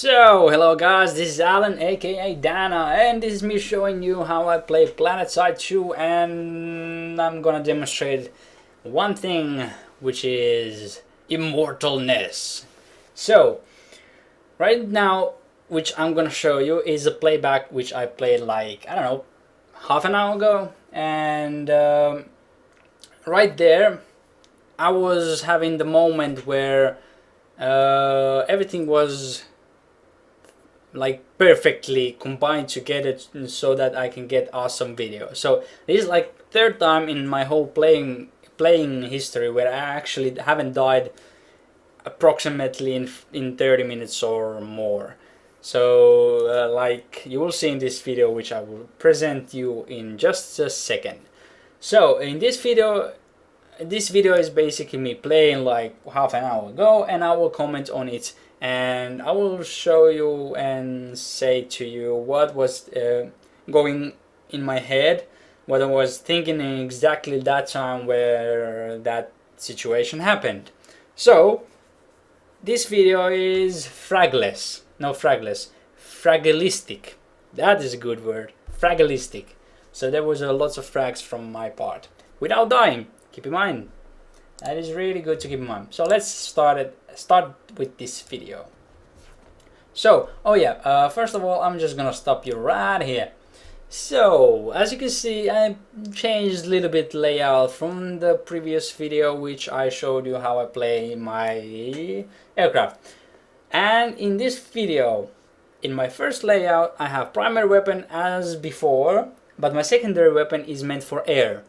Hello guys, this is Alan aka Dana, and this is me showing you how I play Planetside 2, and I'm gonna demonstrate one thing, which is immortalness. So, right now, which I'm gonna show you is a playback which I played like, I don't know, half an hour ago, and right there I was having the moment where everything was like perfectly combined together so that I can get awesome video. So this is like third time in my whole playing history where I actually haven't died approximately in 30 minutes or more. So like you will see in this video, which I will present you in just a second. So in this video is basically me playing like half an hour ago, and I will comment on it, and I will show you and say to you what was going in my head, what I was thinking in exactly that time where that situation happened. So this video is fragless, fragilistic. That is a good word, fragilistic. So there was lots of frags from my part without dying. Keep in mind, that is really good to keep in mind. So let's start with this video. So, first of all, I'm just gonna stop you right here. So, as you can see, I changed a little bit layout from the previous video, which I showed you how I play my aircraft. And in this video, in my first layout, I have primary weapon as before, but my secondary weapon is meant for air.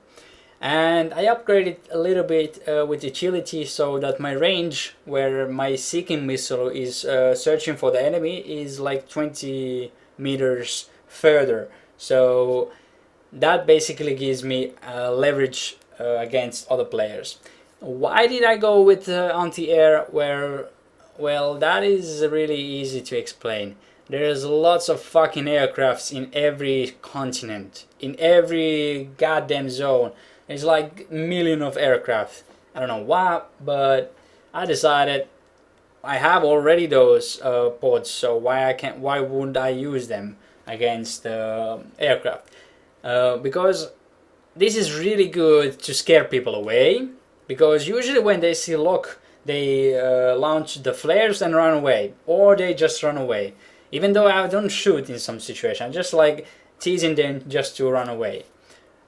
And I upgraded a little bit with agility so that my range, where my seeking missile is searching for the enemy, is like 20 meters further. So that basically gives me leverage against other players. Why did I go with anti-air? Well, that is really easy to explain. There's lots of fucking aircrafts in every continent, in every goddamn zone. It's like a million of aircraft. I don't know why, but I decided I have already those pods, so why wouldn't I use them against aircraft? Because this is really good to scare people away, because usually when they see lock, they launch the flares and run away, or they just run away. Even though I don't shoot in some situations, just like teasing them just to run away.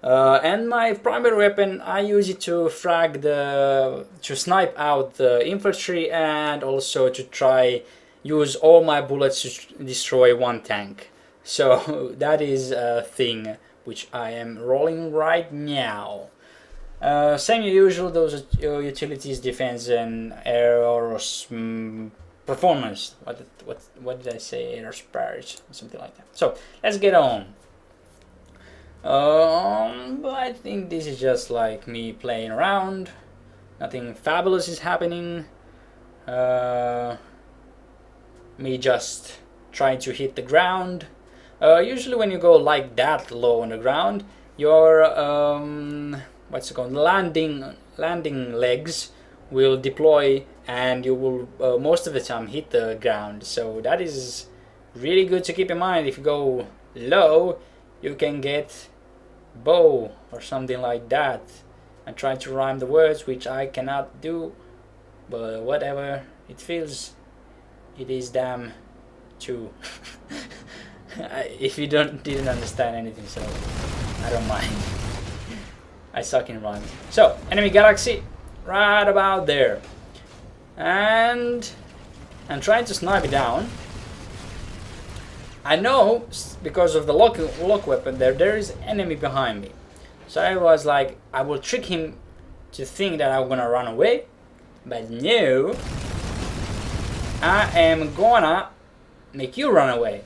And my primary weapon, I use it to to snipe out the infantry, and also to try use all my bullets to destroy one tank. So that is a thing which I am rolling right now. Same usual, those utilities, defense and performance. What did I say? Aerospace, something like that. So let's get on. But I think this is just like me playing around. Nothing fabulous is happening. Me just trying to hit the ground. Usually when you go like that low on the ground, your landing legs will deploy, and you will most of the time hit the ground. So that is really good to keep in mind. If you go low, you can get bow or something like that. I try to rhyme the words, which I cannot do, but whatever, it feels, it is damn too. If you didn't understand anything, so I don't mind. I suck in rhymes. So enemy galaxy right about there, and I'm trying to snipe it down. I know because of the lock weapon there is enemy behind me. So I was like, I will trick him to think that I'm gonna run away, but no, I am gonna make you run away.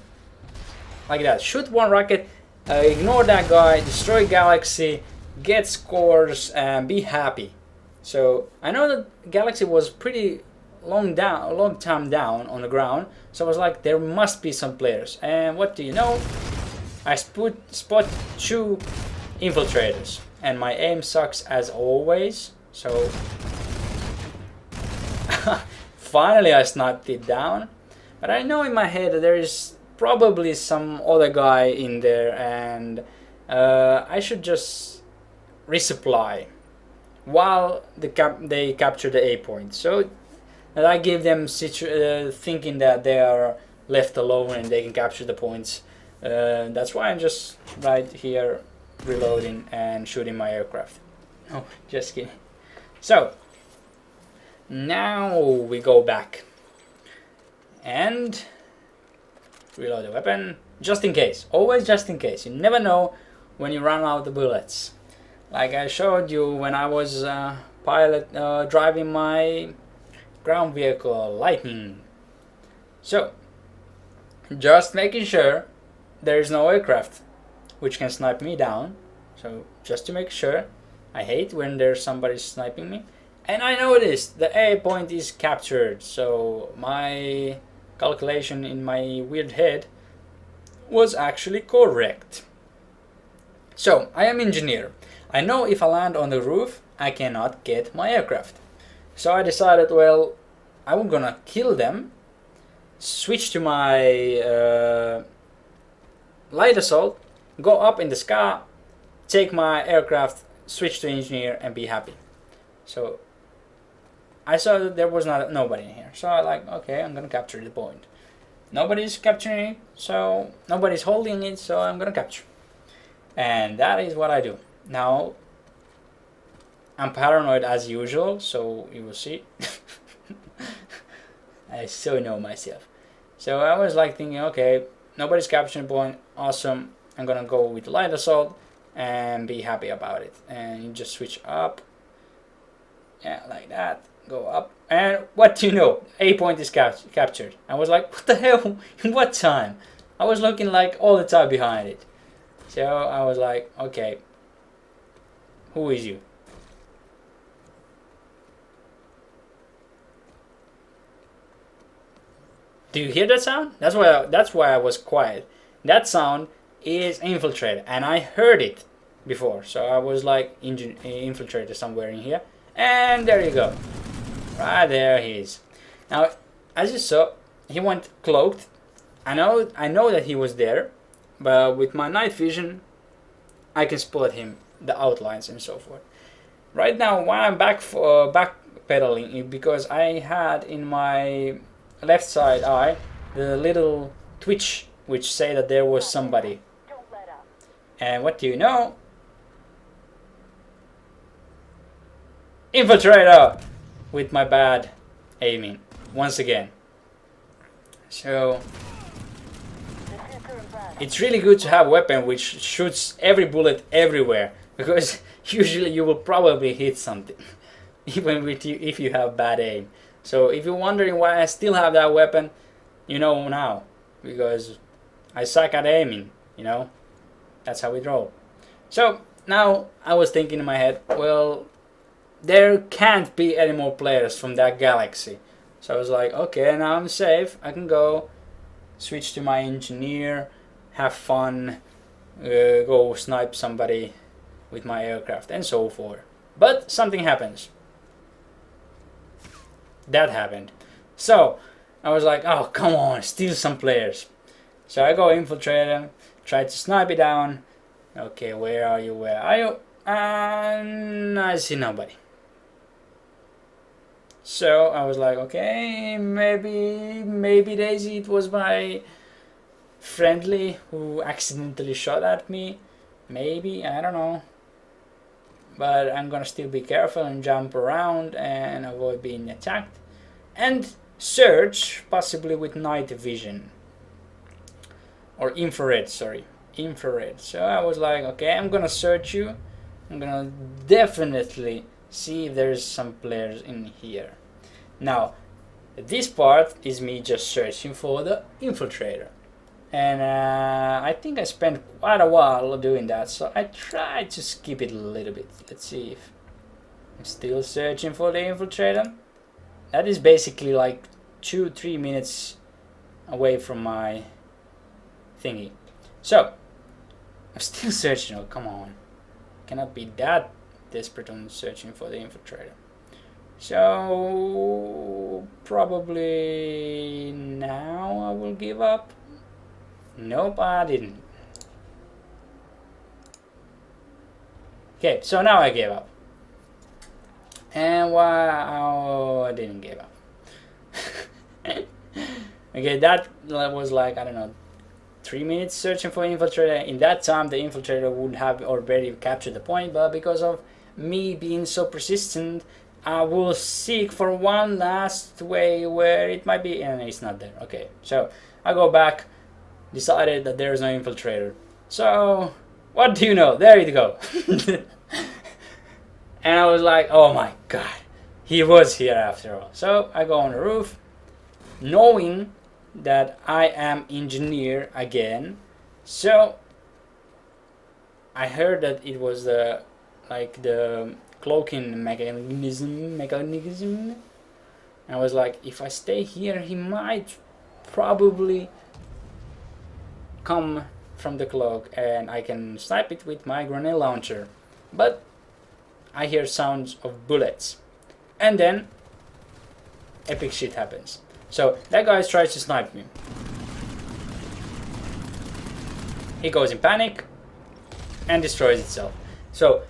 Like that. Shoot one rocket, ignore that guy, destroy galaxy, get scores, and be happy. So I know that galaxy was pretty long time down on the ground, so I was like, there must be some players. And what do you know, I spot two infiltrators, and my aim sucks as always. So finally I sniped it down, But I know in my head that there is probably some other guy in there, and I should just resupply while they capture the A point. So that I give them thinking that they are left alone and they can capture the points. That's why I'm just right here reloading and shooting my aircraft. Oh, just kidding. So now we go back and reload the weapon, just in case. Always just in case. You never know when you run out of bullets. Like I showed you when I was driving my ground vehicle Lightning. So just making sure there is no aircraft which can snipe me down. So just to make sure. I hate when there's somebody sniping me. And I noticed the A point is captured, so my calculation in my weird head was actually correct. So I am engineer. I know if I land on the roof I cannot get my aircraft. So I decided, well, I'm gonna kill them, switch to my light assault, go up in the sky, take my aircraft, switch to engineer and be happy. So I saw that there was nobody in here, so I like, okay, I'm gonna capture the point. Nobody's capturing it, so nobody's holding it, so I'm gonna capture. And that is what I do. Now I'm paranoid as usual, so you will see. I so know myself. So I was like thinking, okay, nobody's capturing the point, awesome. I'm gonna go with light assault and be happy about it. And you just switch up, yeah, like that. Go up, and what do you know? A point is captured. I was like, what the hell? In what time? I was looking like all the time behind it. So I was like, okay, who is you? Do you hear that sound? That's why I was quiet. That sound is infiltrator, and I heard it before. So I was like, infiltrator somewhere in here, and there you go. Right there he is. Now, as you saw, he went cloaked. I know that he was there, but with my night vision, I can spot him, the outlines and so forth. Right now, while I'm backpedaling, because I had in my left side eye the little twitch which say that there was somebody. And what do you know? Infiltrator! With my bad aiming once again. So it's really good to have a weapon which shoots every bullet everywhere, because usually you will probably hit something even with you if you have bad aim. So if you're wondering why I still have that weapon, you know now, because I suck at aiming, you know. That's how we roll. So now I was thinking in my head, well, there can't be any more players from that galaxy. So I was like, okay, now I'm safe. I can go switch to my engineer, have fun, go snipe somebody with my aircraft and so forth. But something happens. That happened. So I was like, oh, come on, steal some players. So I go infiltrate them, try to snipe it down. Okay, where are you? Where are you? And I see nobody. So I was like, okay, maybe Daisy, it was my friendly who accidentally shot at me. Maybe, I don't know. But I'm gonna still be careful and jump around and avoid being attacked. And search, possibly with night vision. Or infrared, sorry. Infrared. So I was like, okay, I'm gonna search you. I'm gonna definitely see if there's some players in here. Now, this part is me just searching for the infiltrator. And I think I spent quite a while doing that, so I tried to skip it a little bit. Let's see if I'm still searching for the infiltrator. That is basically like 2-3 minutes away from my thingy. So, I'm still searching. Oh, come on. Cannot be that desperate on searching for the infiltrator. So probably now I will give up. Nope, I didn't. Okay, so now I gave up. And why? Oh, I didn't give up. Okay, that was like, I don't know, 3 minutes searching for infiltrator. In that time, the infiltrator would have already captured the point, but because of me being so persistent, I will seek for one last way where it might be, and it's not there. Okay, so I go back, decided that there is no infiltrator. So, what do you know? There you go. And I was like, oh my god, he was here after all. So I go on the roof, knowing that I am engineer again. So I heard that it was the cloaking mechanism. And I was like, if I stay here, he might probably come from the cloak and I can snipe it with my grenade launcher. But I hear sounds of bullets, and then epic shit happens. So that guy tries to snipe me. He goes in panic and destroys itself. So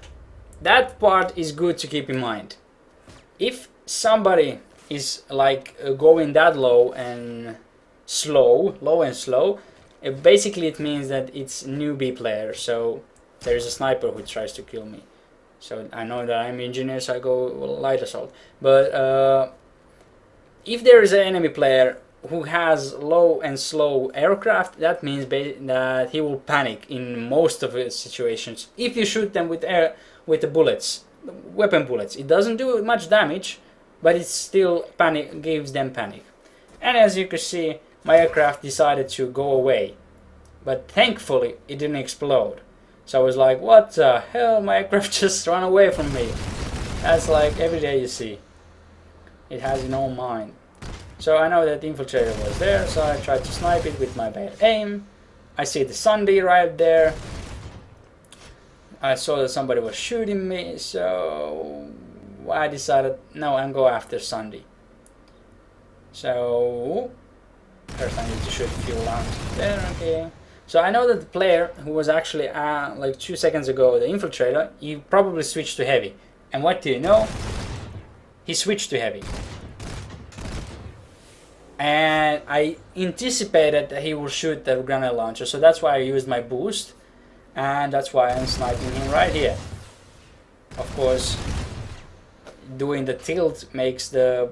that part is good to keep in mind. If somebody is like going that low and slow, basically it means that it's newbie player. So there's a sniper who tries to kill me. So I know that I'm engineer, so I go light assault. But if there is an enemy player who has low and slow aircraft, that means that he will panic in most of the situations. If you shoot them with the bullets, weapon bullets, it doesn't do much damage, but it still gives them panic. And as you can see, my aircraft decided to go away, but thankfully it didn't explode. So I was like, what the hell, my aircraft just ran away from me. That's like every day you see. It has no mind. So I know that the infiltrator was there, so I tried to snipe it with my bad aim. I see the Sunday right there. I saw that somebody was shooting me, so I decided, no, I'm going after Sunday. So first I need to shoot a few rounds there, okay. So I know that the player who was actually like 2 seconds ago the infiltrator, he probably switched to heavy. And what do you know? He switched to heavy. And I anticipated that he will shoot the grenade launcher, so that's why I used my boost, and that's why I'm sniping him right here. Of course, doing the tilt makes the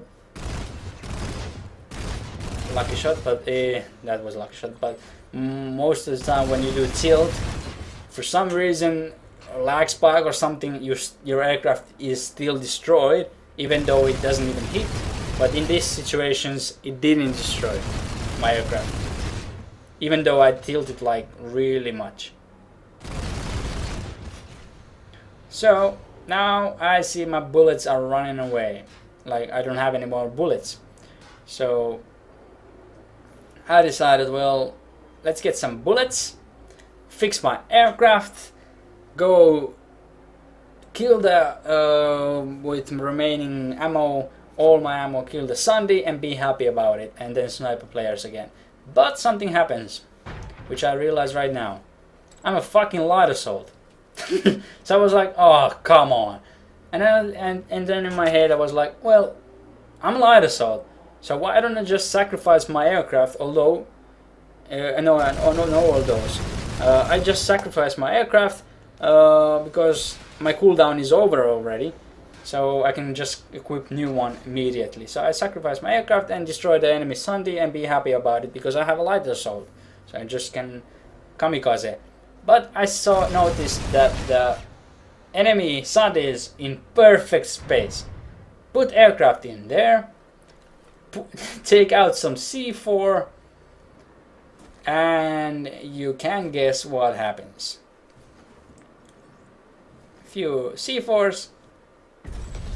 lucky shot, but that was a lucky shot. But most of the time when you do tilt, for some reason, lag spike or something, your aircraft is still destroyed, even though it doesn't even hit. But in these situations, it didn't destroy my aircraft, even though I tilted like really much. So now I see my bullets are running away, like I don't have any more bullets. So I decided, well, let's get some bullets, fix my aircraft, go kill the with remaining ammo, all my ammo, kill the Sunday and be happy about it, and then sniper players again. But something happens, which I realize right now. I'm a fucking light assault. So I was like, oh, come on. And then in my head I was like, well, I'm light assault, so why don't I just sacrifice my aircraft? Although, I just sacrificed my aircraft because my cooldown is over already. So I can just equip new one immediately. So I sacrifice my aircraft and destroy the enemy Sunday and be happy about it because I have a light assault. So I just can kamikaze. But I noticed that the enemy Sunday is in perfect space. Put aircraft in there. Take out some C4. And you can guess what happens. Few C4s.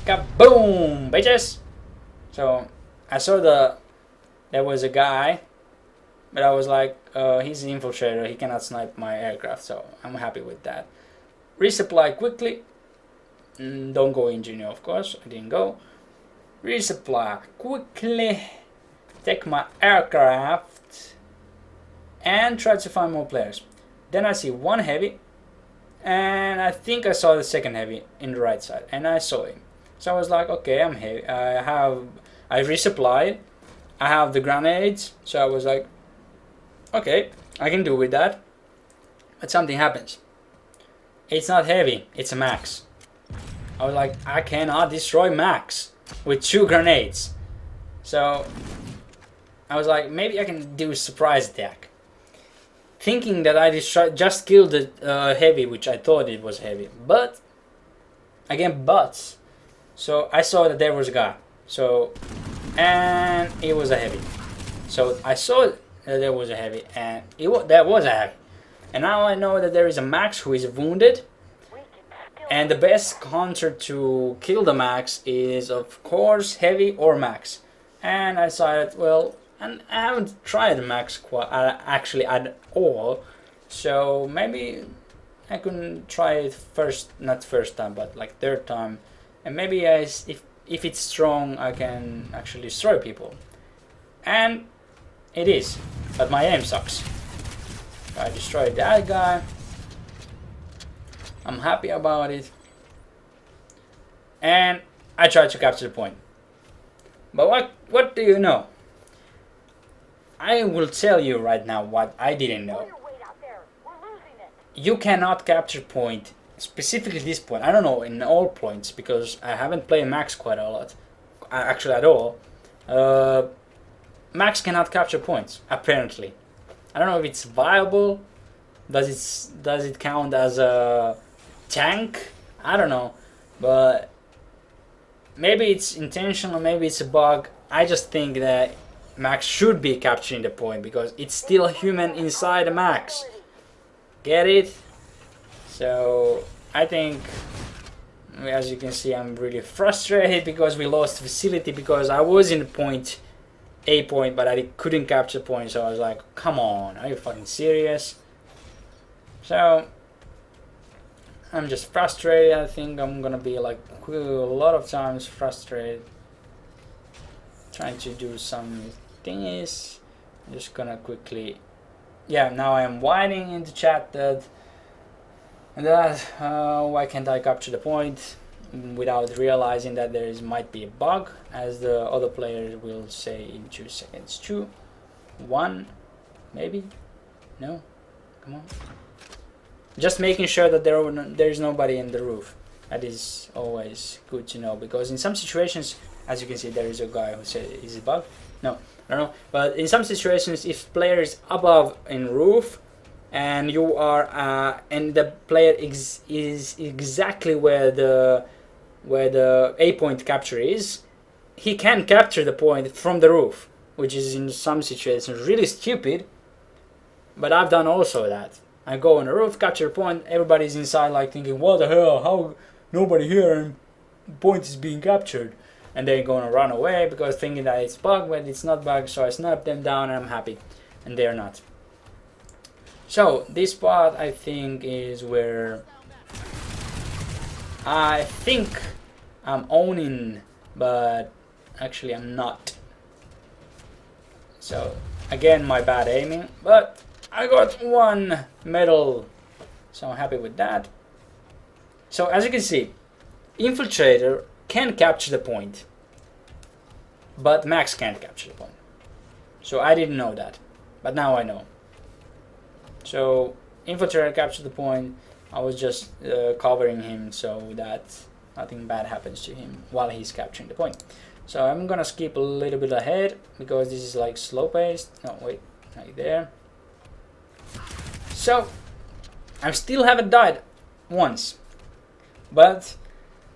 Kaboom, bitches! So I saw there was a guy, but I was like, he's an infiltrator, he cannot snipe my aircraft, so I'm happy with that. Resupply quickly. Don't go engineer, of course, I didn't go. resupply, quickly take my aircraft and try to find more players. Then I see one heavy, and I think I saw the second heavy in the right side, and I saw him. So I was like, okay, I'm heavy. I resupplied. I have the grenades, so I was like, okay, I can do with that. But something happens. It's not heavy, it's a max. I was like, I cannot destroy max with 2 grenades. So I was like, maybe I can do a surprise attack. Thinking that I just killed the heavy, which I thought it was heavy. But, again, buts. So I saw that there was a guy. So, and it was a heavy. So I saw that there was a heavy, and there was a heavy. And now I know that there is a max who is wounded. And the best counter to kill the max is, of course, heavy or max. And I decided, well, and I haven't tried max actually at all. So maybe I can try it first, not first time, but like third time. And maybe if it's strong, I can actually destroy people. And it is, but my aim sucks. I destroyed that guy. I'm happy about it. And I tried to capture the point. But what do you know? I will tell you right now what I didn't know. You cannot capture point, specifically this point. I don't know in all points because I haven't played Max quite a lot, actually at all. Max cannot capture points apparently. I don't know if it's viable. Does it count as a tank? I don't know, but maybe it's intentional, maybe it's a bug. I just think that Max should be capturing the point because it's still human inside the Max. Get it? So I think, as you can see, I'm really frustrated because we lost facility because I was in the point, A point, but I couldn't capture the point. So I was like, come on, are you fucking serious? So I'm just frustrated. I think I'm gonna be like a lot of times frustrated trying to do some things. I'm just gonna quickly, yeah, now I am whining in the chat that why can't I capture the point without realizing that there might be a bug, as the other players will say in 2 seconds. 2, 1, maybe? No? Come on. Just making sure that there is nobody in the roof. That is always good to know, because in some situations, as you can see, there is a guy who said, is it bug? No, I don't know. But in some situations, if player is above in roof, and you are, and the player is exactly where the A point capture is, he can capture the point from the roof, which is in some situations really stupid. But I've done also that. I go on the roof, capture a point, everybody's inside like thinking, what the hell, how nobody here and point is being captured. And they're gonna run away because thinking that it's bug, but it's not bug, so I snap them down and I'm happy. And they're not. So this part I think is where I think I'm owning, but actually I'm not. So again, my bad aiming, but I got 1 medal, so I'm happy with that. So as you can see, infiltrator can capture the point, but Max can't capture the point. So I didn't know that, but now I know. So infiltrator captured the point. I was just covering him so that nothing bad happens to him while he's capturing the point. So I'm gonna skip a little bit ahead because this is like slow paced. No, wait, right there. So I still haven't died once, but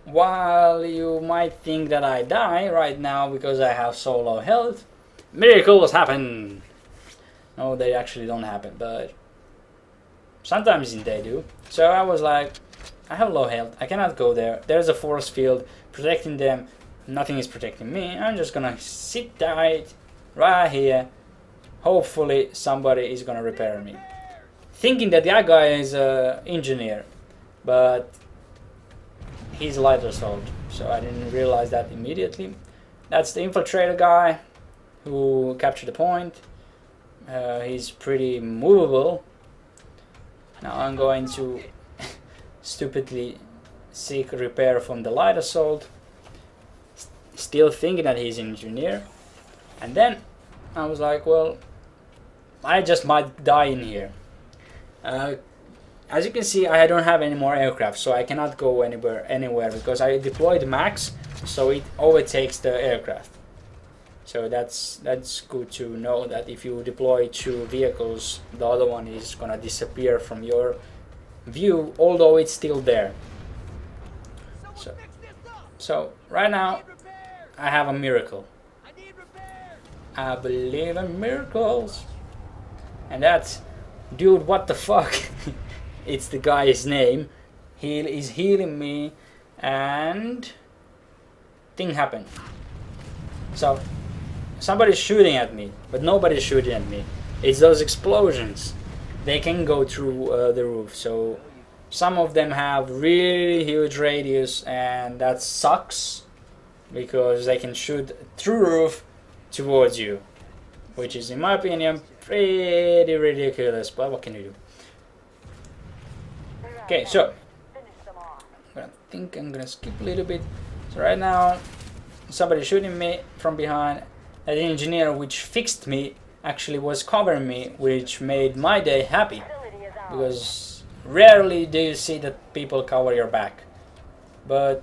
while you might think that I die right now because I have so low health, miracles happen. No, they actually don't happen, but sometimes they do. So I was like, I have low health, I cannot go there. There's a force field protecting them. Nothing is protecting me. I'm just gonna sit tight right here. Hopefully somebody is gonna repair me. Thinking that the guy is an engineer, but he's light assault, so I didn't realize that immediately. that's the infiltrator guy who captured the point. He's pretty movable. Now I'm going to stupidly seek repair from the light assault, still thinking that he's an engineer. And then I was like, well, I just might die in here. As you can see, I don't have any more aircraft, so I cannot go anywhere because I deployed max, so it overtakes the aircraft. So that's good to know, that if you deploy 2 vehicles, the other one is gonna disappear from your view, although it's still there. So right now I have a miracle. I believe in miracles. And that's, dude, what the fuck? It's the guy's name. He is healing me, and thing happened. So somebody's shooting at me, but nobody's shooting at me. It's those explosions. They can go through the roof. So some of them have really huge radius, and that sucks because they can shoot through roof towards you, which is, in my opinion, pretty ridiculous, but what can you do? Okay, so I think I'm gonna skip a little bit. So right now somebody shooting me from behind. The engineer which fixed me actually was covering me, which made my day happy, because rarely do you see that people cover your back, but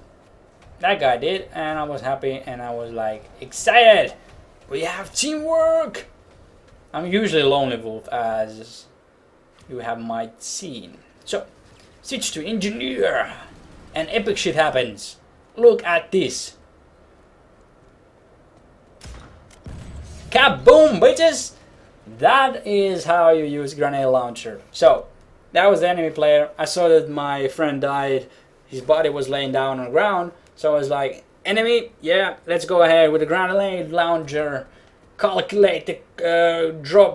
that guy did, and I was happy, and I was like excited. We have teamwork. I'm usually a lonely wolf, as you have might seen. So switch to engineer, and epic shit happens. Look at this. Kaboom, bitches! That is how you use grenade launcher. So that was the enemy player. I saw that my friend died. His body was laying down on the ground. So I was like, enemy, yeah, let's go ahead with the grenade launcher. Calculate the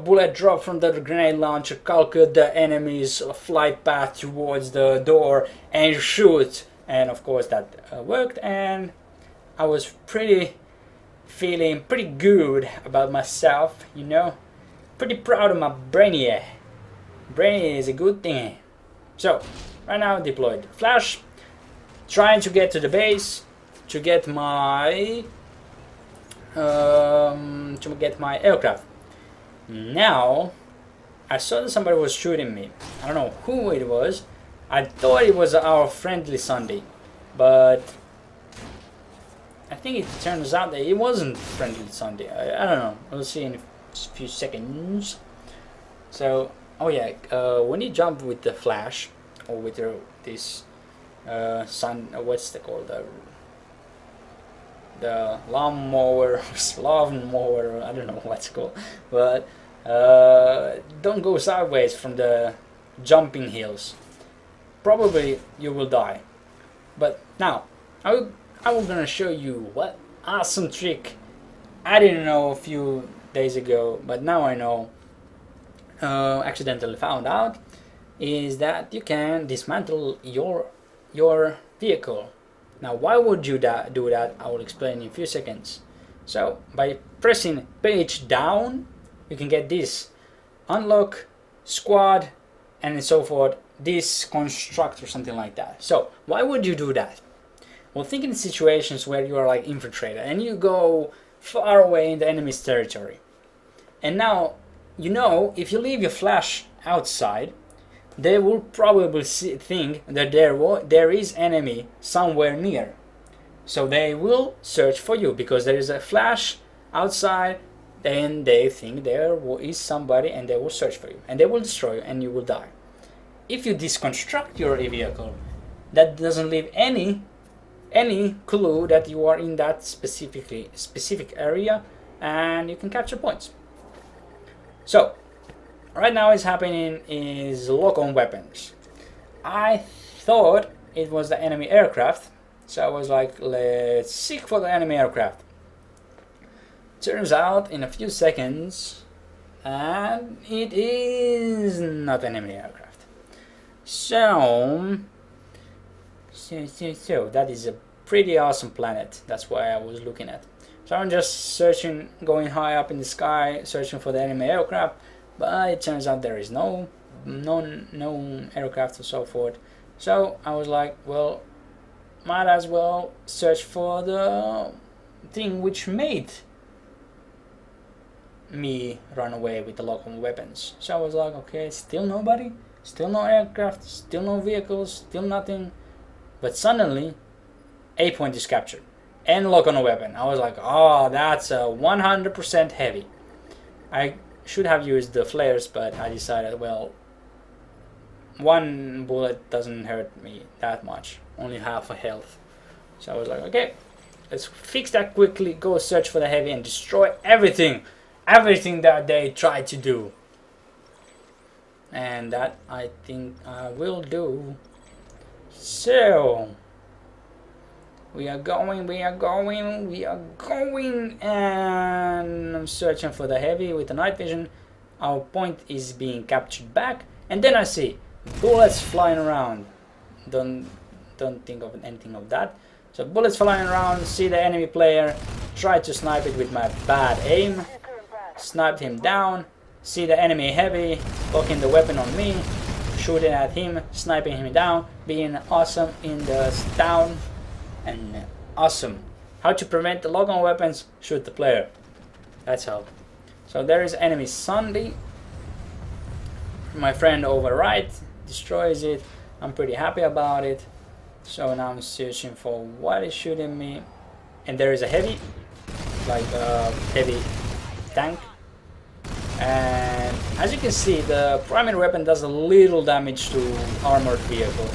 bullet drop from the grenade launcher. Calculate the enemy's flight path towards the door and shoot. And of course that worked, and I was feeling pretty good about myself, you know. Pretty proud of my brainyh. Brainyh is a good thing. So right now deployed flash, trying to get to the base to get my aircraft. Now I saw that somebody was shooting me. I don't know who it was. I thought it was our friendly Sunday, but I think it turns out that it wasn't friendly Sunday. I don't know. We'll see in a few seconds. So, oh yeah, when you jump with the flash, or with this what's it called? The lawnmower, I don't know what's it called, but don't go sideways from the jumping hills. Probably you will die. But now I'm gonna show you what awesome trick I didn't know a few days ago, but now I know, accidentally found out, is that you can dismantle your vehicle. Now why would you do that? I will explain in a few seconds. So by pressing page down, you can get this unlock, squad, and so forth, this construct or something like that. So why would you do that? Well, think in situations where you are like infiltrator and you go far away in the enemy's territory, and now you know if you leave your flash outside, they will probably think that there is enemy somewhere near, so they will search for you because there is a flash outside. Then they think there is somebody, and they will search for you, and they will destroy you, and you will die. If you deconstruct your vehicle, that doesn't leave any clue that you are in that specific area, and you can capture points. So right now what's happening is lock on weapons. I thought it was the enemy aircraft, so I was like, let's seek for the enemy aircraft. Turns out in a few seconds, and it is not enemy aircraft. So that is a pretty awesome planet. That's why I was looking at. So I'm just searching, going high up in the sky, searching for the enemy aircraft, but it turns out there is no aircraft and so forth. So I was like, well, might as well search for the thing which made me run away with the local weapons. So I was like, okay, still nobody, still no aircraft, still no vehicles, still nothing. But suddenly, a point is captured and lock on a weapon. I was like, oh, that's a 100% heavy. I should have used the flares, but I decided, well, one bullet doesn't hurt me that much, only half a health. So I was like, okay, let's fix that quickly, go search for the heavy and destroy everything that they tried to do. And that I think I will do. So we are going, and I'm searching for the heavy with the night vision. Our point is being captured back, and then I see bullets flying around. Don't think of anything of that. So bullets flying around, see the enemy player, try to snipe it with my bad aim, sniped him down, see the enemy heavy, locking the weapon on me, shooting at him, sniping him down, being awesome in the down, and awesome. How to prevent the lock-on weapons? Shoot the player. That's how. So there is enemy Sunday. My friend over right destroys it. I'm pretty happy about it. So now I'm searching for what is shooting me, and there is a heavy, like a heavy tank. And as you can see, the primary weapon does a little damage to armored vehicle,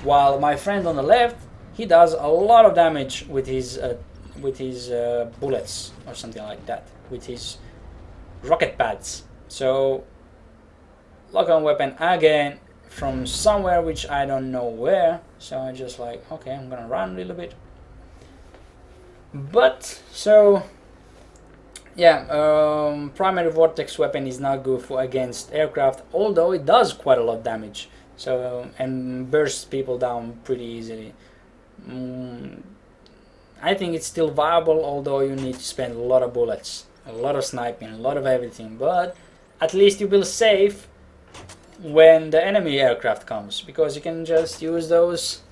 while my friend on the left, he does a lot of damage with his bullets or something like that, with his rocket pads. So lock-on weapon again from somewhere which I don't know where. So I'm just like, okay, I'm gonna run a little bit. But so yeah, primary vortex weapon is not good for against aircraft, although it does quite a lot of damage. So and bursts people down pretty easily. I think it's still viable, although you need to spend a lot of bullets, a lot of sniping, a lot of everything. But at least you will save when the enemy aircraft comes, because you can just use those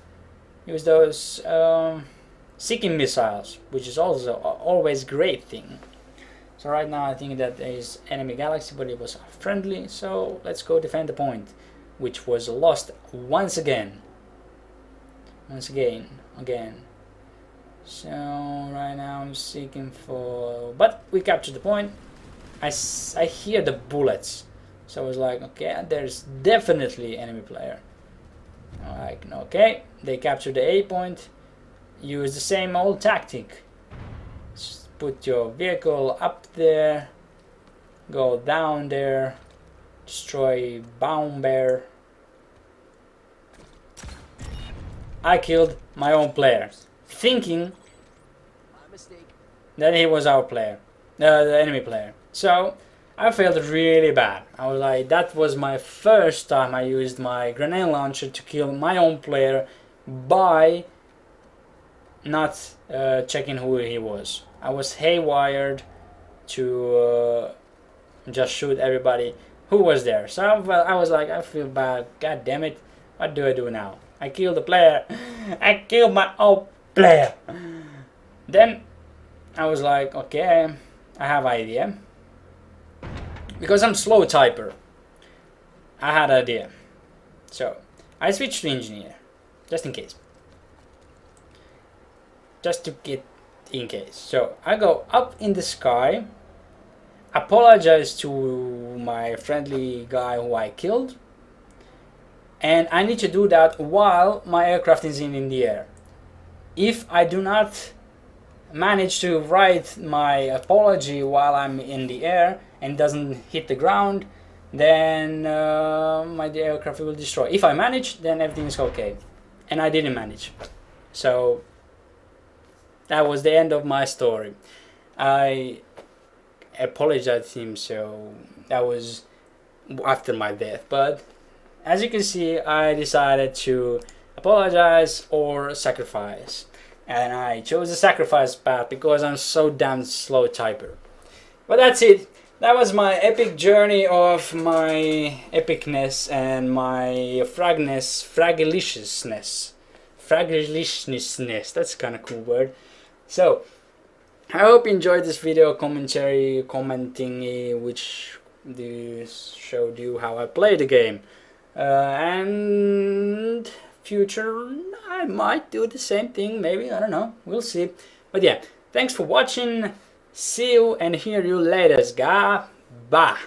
seeking missiles, which is also always great thing. So right now I think that there is enemy galaxy, but it was friendly. So let's go defend the point, which was lost once again. Again. So right now I'm seeking for, but we captured the point. I hear the bullets, so I was like, okay, there's definitely enemy player. Like, okay, they captured the A point. Use the same old tactic. Just put your vehicle up there, go down there, destroy Baum Bear. I killed my own player, thinking that he was our player, the enemy player. So I felt really bad. I was like, that was my first time I used my grenade launcher to kill my own player by not checking who he was. I was haywired to just shoot everybody who was there. So I was like, I feel bad. God damn it! What do I do now? I killed the player. I killed my own player. Then I was like, okay, I have idea. Because I'm slow typer, I had an idea. So I switched to engineer, just in case. Just to get in case. So I go up in the sky, apologize to my friendly guy who I killed, and I need to do that while my aircraft is in the air. If I do not manage to write my apology while I'm in the air and doesn't hit the ground, then my aircraft will destroy. If I manage, then everything is okay. And I didn't manage. So that was the end of my story. I apologized to him, so that was after my death. But as you can see, I decided to apologize or sacrifice. and I chose the sacrifice path because I'm so damn slow typer. But that's it. That was my epic journey of my epicness and my fragiliciousness. Fragiliciousness, that's kind of cool word. So, I hope you enjoyed this video commentary, commenting which showed you how I play the game. And future, I might do the same thing, maybe, I don't know, we'll see. But yeah, thanks for watching. See you and hear you later, guys. Bye.